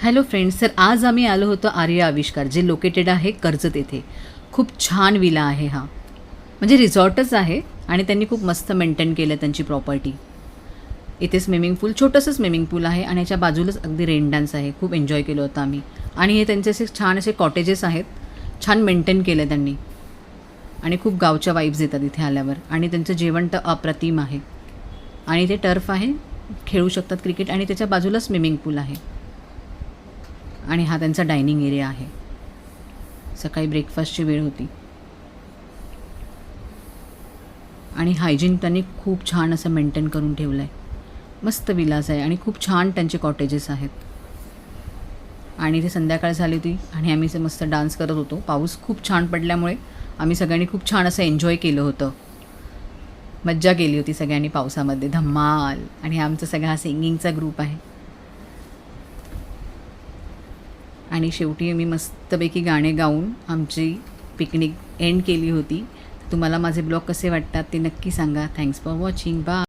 Hello friends, तर आज आम्ही आलो होतो आर्य आविष्कार, जे लोकेटेड आहे कर्जत येथे. खूप छान विला आहे हा. म्हणजे रिसॉर्टच आहे आणि त्यांनी खूप मस्त मेंटेन केलं त्यांची प्रॉपर्टी. इथे स्विमिंग पूल, छोटंसं स्विमिंग पूल आहे आणि याच्या बाजूलाच अगदी रेन डान्स आहे. खूप एन्जॉय केलं होतं आम्ही. आणि हे त्यांचे असे छान असे कॉटेजेस आहेत. छान मेंटेन केलं त्यांनी आणि खूप गावच्या वाईब्स येतात इथे आल्यावर. आणि त्यांचं जेवण तर अप्रतिम आहे. आणि इथे टर्फ आहे, खेळू शकतात क्रिकेट. आणि त्याच्या बाजूला स्विमिंग पूल आहे. आणि हा त्यांचा डायनिंग एरिया आहे. सकाळी ब्रेकफास्टची वेळ होती आणि हायजीन त्यांनी खूप छान असं मेंटेन करून ठेवलं आहे. मस्त विलास आहे आणि खूप छान त्यांचे कॉटेजेस आहेत. आणि ते संध्याकाळ झाली होती आणि आम्ही मस्त डान्स करत होतो. पाऊस खूप छान पडल्यामुळे आम्ही सगळ्यांनी खूप छान असं एन्जॉय केलं होतं. मज्जा केली होती सगळ्यांनी पावसामध्ये, धम्माल. आणि आमचा सगळा सिंगिंगचा ग्रुप आहे. आणि शेवटी मी मस्तपैकी गाणे गाऊन आमची पिकनिक एंड केली होती. तुम्हाला माझे ब्लॉग कसे वाटतात ते नक्की सांगा. Thanks for watching. बाय.